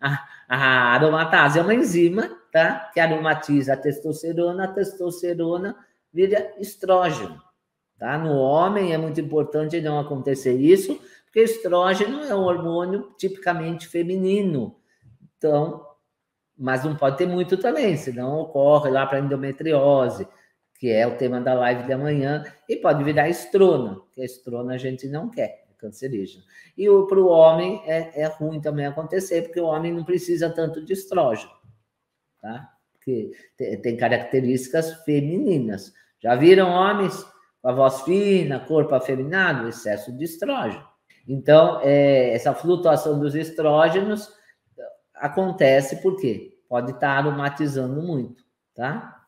A aromatase é uma enzima, tá? Que aromatiza a testosterona vira estrógeno, tá? No homem é muito importante não acontecer isso, porque estrógeno é um hormônio tipicamente feminino. Então, mas não pode ter muito também, senão ocorre lá para endometriose, que é o tema da live de amanhã, e pode virar estrona, que a estrona a gente não quer, é cancerígeno. E para o homem é ruim também acontecer, porque o homem não precisa tanto de estrógeno, tá? Porque tem características femininas. Já viram homens com a voz fina, corpo afeminado? Excesso de estrógeno. Então, essa flutuação dos estrógenos acontece porque pode estar aromatizando muito, tá?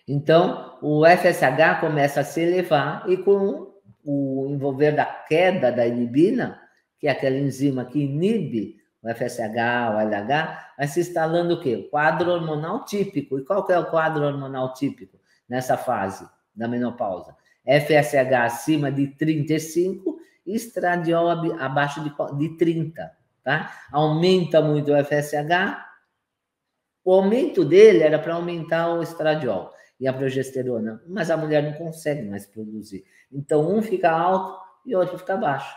Então, o FSH começa a se elevar e com o envolver da queda da inibina, que é aquela enzima que inibe o FSH, o LH, vai se instalando o quê? O quadro hormonal típico. E qual que é o quadro hormonal típico nessa fase da menopausa? FSH acima de 35 e estradiol abaixo de 30, tá? Aumenta muito o FSH. O aumento dele era para aumentar o estradiol e a progesterona, mas a mulher não consegue mais produzir. Então, um fica alto e o outro fica baixo.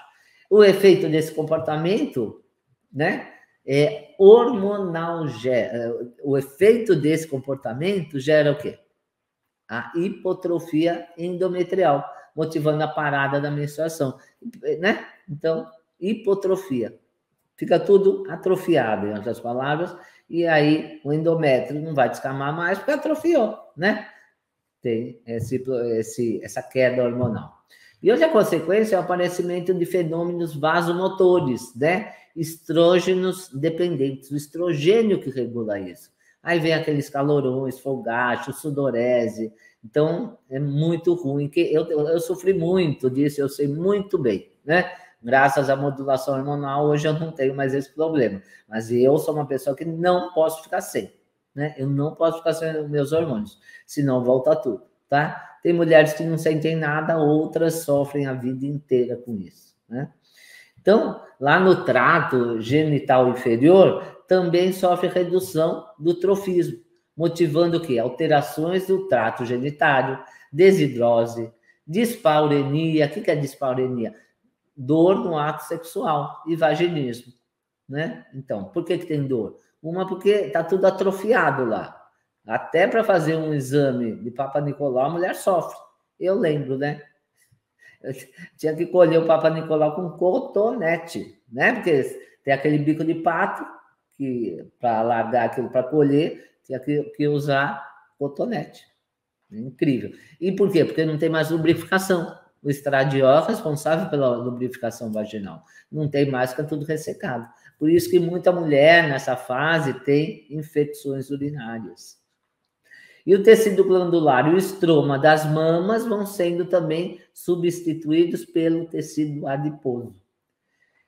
O efeito desse comportamento, né, é hormonal. O efeito desse comportamento gera o quê? A hipotrofia endometrial, motivando a parada da menstruação, né? Então, hipotrofia. Fica tudo atrofiado, em outras palavras, e aí o endométrio não vai descamar mais porque atrofiou, né? Tem essa queda hormonal. E hoje a consequência é o aparecimento de fenômenos vasomotores, né? Estrógenos dependentes, o estrogênio que regula isso. Aí vem aqueles calorões, folgacho, sudorese. Então, é muito ruim. Eu sofri muito disso, eu sei muito bem, né? Graças à modulação hormonal, hoje eu não tenho mais esse problema. Mas eu sou uma pessoa que não posso ficar sem, né? Eu não posso ficar sem meus hormônios, senão volta tudo, tá? Tem mulheres que não sentem nada, outras sofrem a vida inteira com isso, né? Então, lá no trato genital inferior, também sofre redução do trofismo, motivando o quê? Alterações do trato genitário, desidrose, dispaurenia. O que é dispaurenia? Dor no ato sexual e vaginismo, né? Então, por que tem dor? Uma, porque está tudo atrofiado lá. Até para fazer um exame de Papa Nicolau, a mulher sofre. Eu lembro, né? Eu tinha que colher o Papa Nicolau com cotonete, né? Porque tem aquele bico de pato, que para largar aquilo para colher, tinha que usar cotonete. Incrível. E por quê? Porque não tem mais lubrificação. O estradiol é responsável pela lubrificação vaginal. Não tem mais, fica tudo ressecado. Por isso que muita mulher nessa fase tem infecções urinárias. E o tecido glandular e o estroma das mamas vão sendo também substituídos pelo tecido adiposo.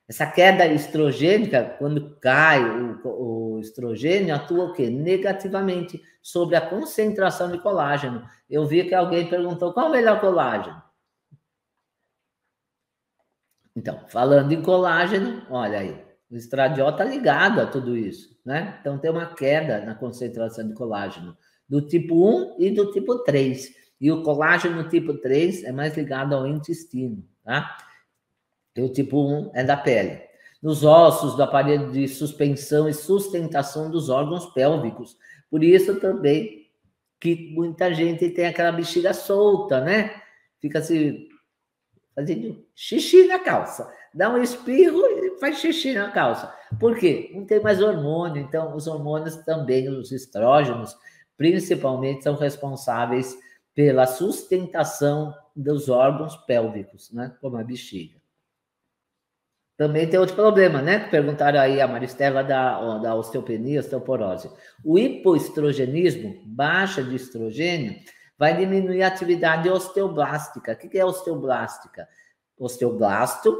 Essa queda estrogênica, quando cai o estrogênio, atua o quê? Negativamente sobre a concentração de colágeno. Eu vi que alguém perguntou qual é o melhor colágeno. Então, falando em colágeno, olha aí, o estradiol está ligado a tudo isso, né? Então, tem uma queda na concentração de colágeno do tipo 1 e do tipo 3. E o colágeno tipo 3 é mais ligado ao intestino, tá? E o tipo 1 é da pele. Nos ossos do aparelho de suspensão e sustentação dos órgãos pélvicos. Por isso também que muita gente tem aquela bexiga solta, né? Fica assim, fazendo xixi na calça. Dá um espirro e faz xixi na calça. Por quê? Não tem mais hormônio. Então, os hormônios também, os estrógenos, principalmente, são responsáveis pela sustentação dos órgãos pélvicos, né? Como a bexiga. Também tem outro problema, né? Que perguntaram aí a Maristela da osteopenia, osteoporose. O hipoestrogenismo, baixa de estrogênio, vai diminuir a atividade osteoblástica. O que é osteoblástica? Osteoblasto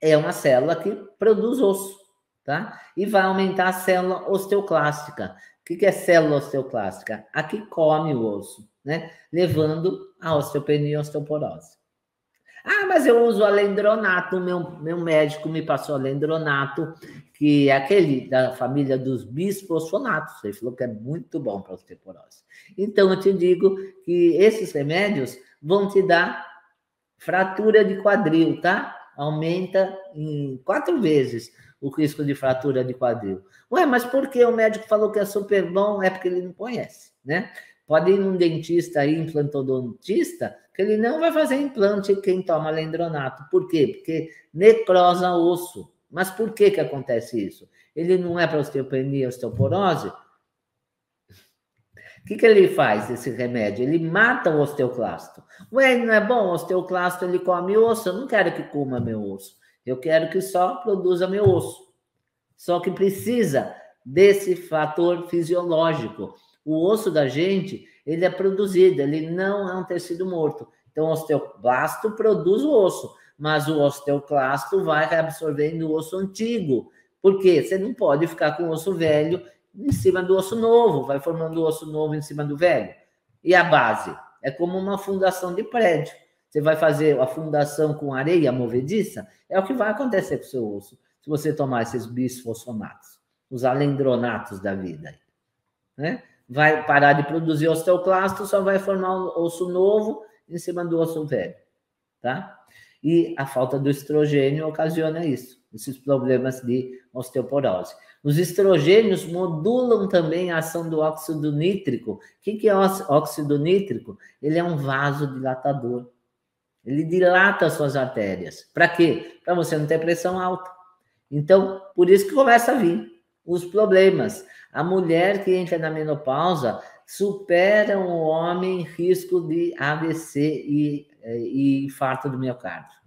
é uma célula que produz osso, tá? E vai aumentar a célula osteoclástica. O que é célula osteoclástica? A que come o osso, né? Levando a osteopenia e osteoporose. Ah, mas eu uso alendronato, meu médico me passou alendronato, que é aquele da família dos bisfosfonatos. Ele falou que é muito bom para a osteoporose. Então, eu te digo que esses remédios vão te dar fratura de quadril, tá? Aumenta em 4 vezes o risco de fratura de quadril. Ué, mas por que o médico falou que é super bom? É porque ele não conhece, né? Pode ir num dentista aí, implantodontista, que ele não vai fazer implante quem toma alendronato. Por quê? Porque necrosa osso. Mas por que que acontece isso? Ele não é para osteopenia, osteoporose? O que ele faz, esse remédio? Ele mata o osteoclasto. Ué, não é bom? O osteoclasto, ele come osso. Eu não quero que coma meu osso. Eu quero que só produza meu osso. Só que precisa desse fator fisiológico. O osso da gente, ele é produzido, ele não é um tecido morto. Então, o osteoclasto produz o osso, mas o osteoclasto vai reabsorvendo o osso antigo. Por quê? Você não pode ficar com o osso velho em cima do osso novo, vai formando o osso novo em cima do velho. E a base? É como uma fundação de prédio. Você vai fazer a fundação com areia movediça, é o que vai acontecer com o seu osso, se você tomar esses bisfosfonatos, os alendronatos da vida. Né? Vai parar de produzir osteoclasto, só vai formar um osso novo em cima do osso velho. Tá? E a falta do estrogênio ocasiona isso, esses problemas de osteoporose. Os estrogênios modulam também a ação do óxido nítrico. O que é óxido nítrico? Ele é um vasodilatador. Ele dilata as suas artérias. Para quê? Para você não ter pressão alta. Então, por isso que começa a vir os problemas. A mulher que entra na menopausa supera o homem em risco de AVC e infarto do miocárdio.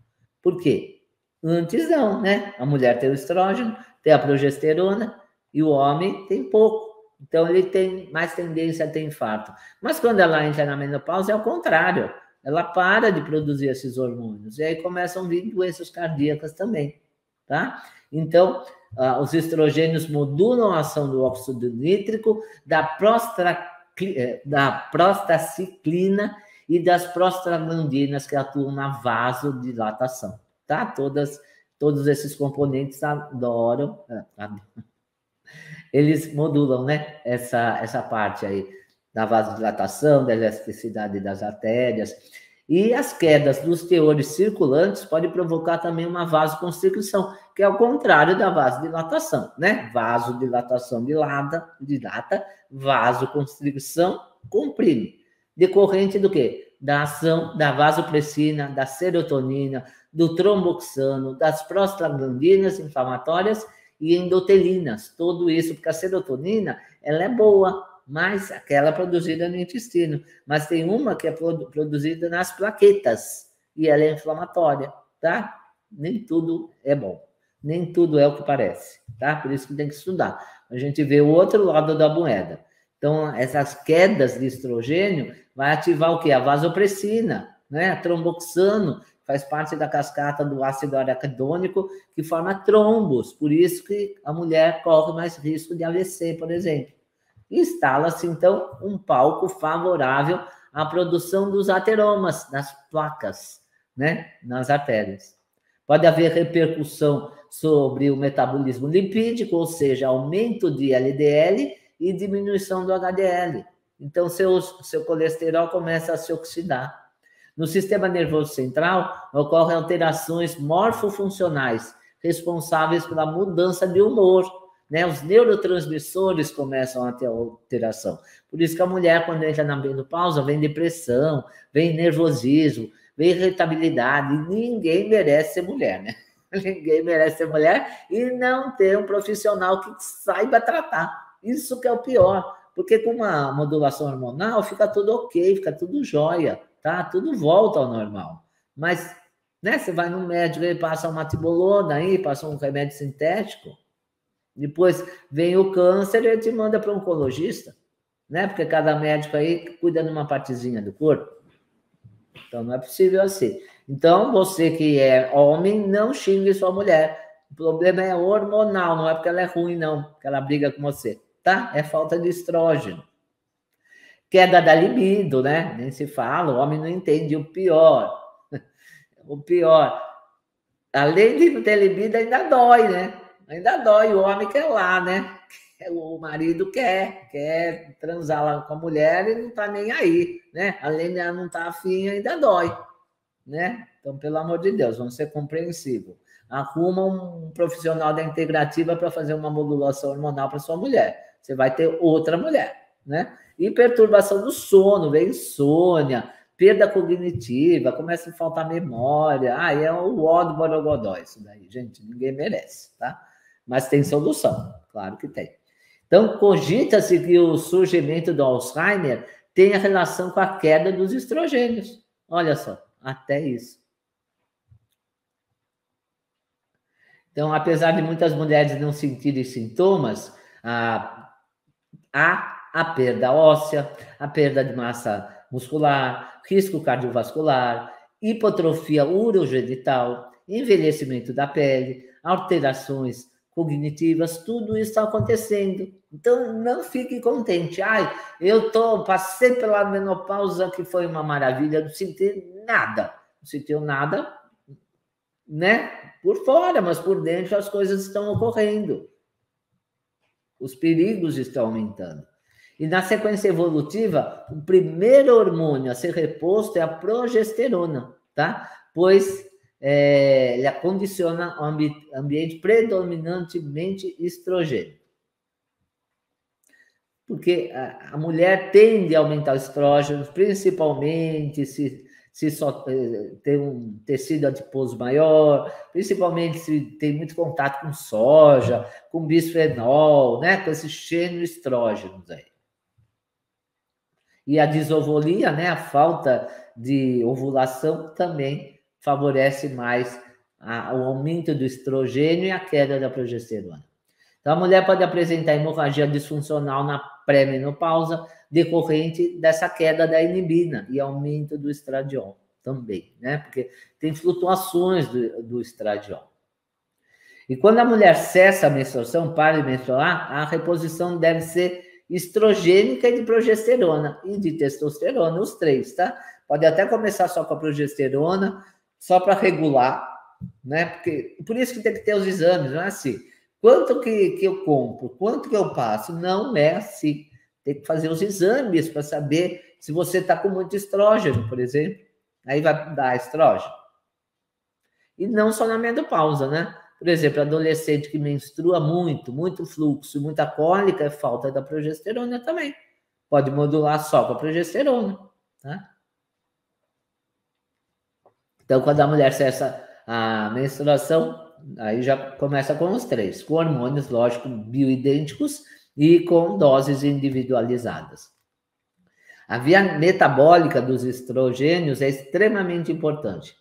Por quê? Antes não, né? A mulher tem o estrógeno, tem a progesterona e o homem tem pouco. Então, ele tem mais tendência a ter infarto. Mas quando ela entra na menopausa, é o contrário. Ela para de produzir esses hormônios. E aí começam a vir doenças cardíacas também, tá? Então, os estrogênios modulam a ação do óxido nítrico, da prostaciclina e das prostaglandinas que atuam na vasodilatação, tá? Todos esses componentes adoram, eles modulam, né? Essa parte aí da vasodilatação, da elasticidade das artérias. E as quedas dos teores circulantes podem provocar também uma vasoconstricção, que é o contrário da vasodilatação, né? Vasodilatação dilata, vasoconstricção comprime. Decorrente do quê? Da ação da vasopressina, da serotonina, do tromboxano, das prostaglandinas inflamatórias e endotelinas. Tudo isso, porque a serotonina, ela é boa, mas aquela produzida no intestino. Mas tem uma que é produzida nas plaquetas, e ela é inflamatória, tá? Nem tudo é bom. Nem tudo é o que parece, tá? Por isso que tem que estudar. A gente vê o outro lado da moeda. Então, essas quedas de estrogênio vai ativar o quê? A vasopressina, né? A tromboxano, faz parte da cascata do ácido araquidônico, que forma trombos. Por isso que a mulher corre mais risco de AVC, por exemplo. Instala-se, então, um palco favorável à produção dos ateromas, das placas, né, nas artérias. Pode haver repercussão sobre o metabolismo lipídico, ou seja, aumento de LDL e diminuição do HDL. Então, seu colesterol começa a se oxidar. No sistema nervoso central, ocorrem alterações morfofuncionais, responsáveis pela mudança de humor, né? Os neurotransmissores começam a ter alteração. Por isso que a mulher, quando entra na menopausa, vem depressão, vem nervosismo, vem irritabilidade. Ninguém merece ser mulher, né? Ninguém merece ser mulher e não ter um profissional que saiba tratar. Isso que é o pior, porque com uma modulação hormonal fica tudo ok, fica tudo jóia, tá? Tudo volta ao normal. Mas, né, você vai no médico, ele passa uma tibolona aí, passa um remédio sintético, depois vem o câncer e ele te manda para um oncologista, né? Porque cada médico aí cuida de uma partezinha do corpo. Então, não é possível assim. Então, você que é homem, não xingue sua mulher. O problema é hormonal, não é porque ela é ruim, não, porque ela briga com você, tá? É falta de estrógeno. Queda da libido, né? Nem se fala, o homem não entende o pior. o pior, além de não ter libido, ainda dói, né? Ainda dói, o homem quer lá, né? O marido quer transar lá com a mulher e não tá nem aí, né? Além de ela não estar afim, ainda dói, né? Então, pelo amor de Deus, vamos ser compreensíveis. Arruma um profissional da integrativa para fazer uma modulação hormonal para sua mulher. Você vai ter outra mulher, né? E perturbação do sono, vem insônia, perda cognitiva, começa a faltar memória. É o ó do borogodó isso daí, gente, ninguém merece, tá? Mas tem solução, claro que tem. Então, cogita-se que o surgimento do Alzheimer tenha relação com a queda dos estrogênios. Olha só, até isso. Então, apesar de muitas mulheres não sentirem sintomas, há a perda óssea, a perda de massa muscular, risco cardiovascular, hipotrofia urogenital, envelhecimento da pele, alterações cognitivas, tudo isso está acontecendo. Então, não fique contente. Passei pela menopausa, que foi uma maravilha, não senti nada. Não sentiu nada, né? Por fora, mas por dentro as coisas estão ocorrendo. Os perigos estão aumentando. E na sequência evolutiva, o primeiro hormônio a ser reposto é a progesterona, tá? Pois ele condiciona o ambiente predominantemente estrogênico. Porque a mulher tende a aumentar o estrógeno, principalmente se só tem um tecido adiposo maior, principalmente se tem muito contato com soja, com bisfenol, né? Com esses xenoestrógenos aí. E a disovolia, né? A falta de ovulação também favorece mais o aumento do estrogênio e a queda da progesterona. Então, a mulher pode apresentar hemorragia disfuncional na pré-menopausa, decorrente dessa queda da inibina e aumento do estradiol também, né? Porque tem flutuações do estradiol. E quando a mulher cessa a menstruação, para de menstruar, a reposição deve ser estrogênica e de progesterona e de testosterona, os três, tá? Pode até começar só com a progesterona, só para regular, né? Por isso que tem que ter os exames, não é assim. Quanto que eu compro? Quanto que eu passo? Não é assim. Tem que fazer os exames para saber se você está com muito estrógeno, por exemplo. Aí vai dar estrógeno. E não só na menopausa, né? Por exemplo, adolescente que menstrua muito fluxo, muita cólica, é falta da progesterona também. Pode modular só com a progesterona, tá? Então, quando a mulher cessa a menstruação, aí já começa com os três, com hormônios, lógico, bioidênticos e com doses individualizadas. A via metabólica dos estrogênios é extremamente importante.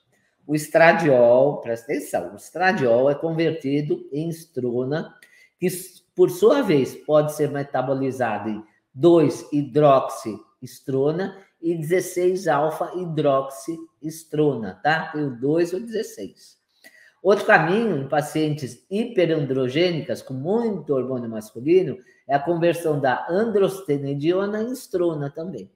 O estradiol, presta atenção, o estradiol é convertido em estrona, que, por sua vez, pode ser metabolizado em 2-hidroxiestrona e 16-alfa-hidroxiestrona, tá? Tem o 2 e o 16. Outro caminho, em pacientes hiperandrogênicas com muito hormônio masculino, é a conversão da androstenediona em estrona também.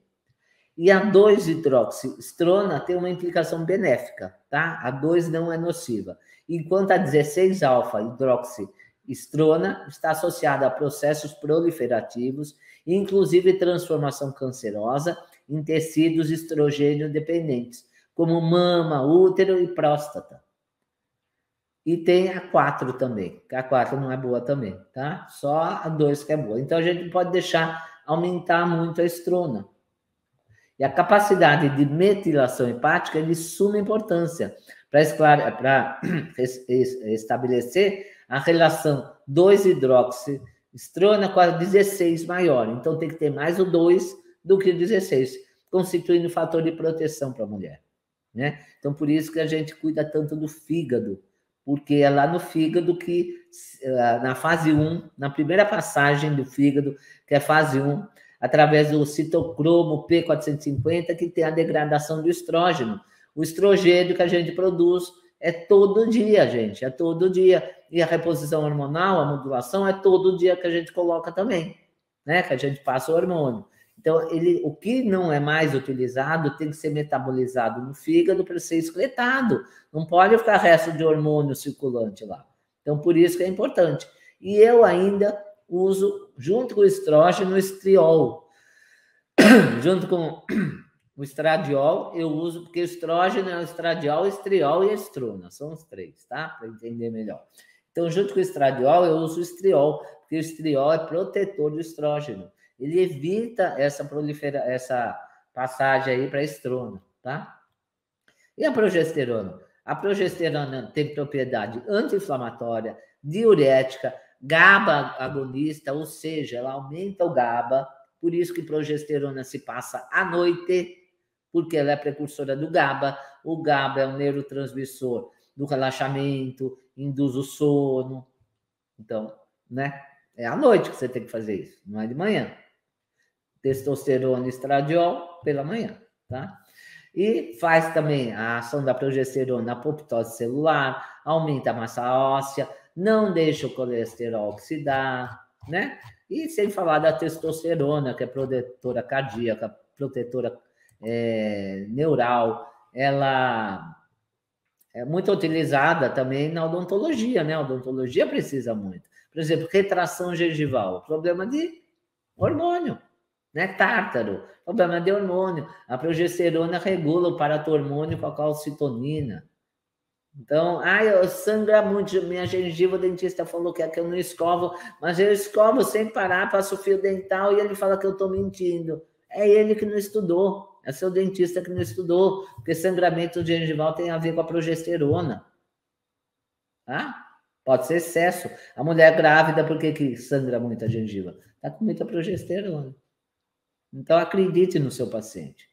E a 2-hidroxiestrona tem uma implicação benéfica, tá? A 2 não é nociva. Enquanto a 16-alfa-hidroxiestrona está associada a processos proliferativos, inclusive transformação cancerosa em tecidos estrogênio dependentes, como mama, útero e próstata. E tem a 4 também, que a 4 não é boa também, tá? Só a 2 que é boa. Então, a gente pode deixar aumentar muito a estrona. E a capacidade de metilação hepática é de suma importância para estabelecer a relação 2-hidroxiestrona com a 16 maior. Então, tem que ter mais o 2 do que o 16, constituindo fator de proteção para a mulher, né? Então, por isso que a gente cuida tanto do fígado, porque é lá no fígado que, na fase 1, na primeira passagem do fígado, que é fase 1, através do citocromo P450, que tem a degradação do estrógeno. O estrogênio que a gente produz é todo dia, gente, é todo dia. E a reposição hormonal, a modulação, é todo dia que a gente coloca também, né? Que a gente passa o hormônio. Então, o que não é mais utilizado tem que ser metabolizado no fígado para ser excretado. Não pode ficar resto de hormônio circulante lá. Então, por isso que é importante. E eu ainda uso, junto com o estrógeno, o estriol. Junto com o estradiol, eu uso, porque o estrógeno é o estradiol, estriol e estrona. São os três, tá? Para entender melhor. Então, junto com o estradiol, eu uso o estriol, porque o estriol é protetor do estrógeno. Ele evita essa passagem aí para a estrona, tá? E a progesterona? A progesterona tem propriedade anti-inflamatória, diurética, GABA agonista, ou seja, ela aumenta o GABA, por isso que progesterona se passa à noite, porque ela é precursora do GABA. O GABA é um neurotransmissor do relaxamento, induz o sono. Então, né? É à noite que você tem que fazer isso, não é de manhã. Testosterona e estradiol pela manhã, tá? E faz também a ação da progesterona na apoptose celular, aumenta a massa óssea, não deixa o colesterol oxidar, né? E sem falar da testosterona, que é protetora cardíaca, protetora neural, ela é muito utilizada também na odontologia, né? A odontologia precisa muito. Por exemplo, retração gengival, problema de hormônio, né? Tártaro, problema de hormônio. A progesterona regula o paratormônio com a calcitonina. Então, eu sangra muito, minha gengiva, o dentista falou que é que eu não escovo, mas eu escovo sem parar, passo fio dental e ele fala que eu estou mentindo. É ele que não estudou, é seu dentista que não estudou, porque sangramento gengival tem a ver com a progesterona. Tá? Pode ser excesso. A mulher grávida, por que sangra muito a gengiva? Está com muita progesterona. Então, acredite no seu paciente.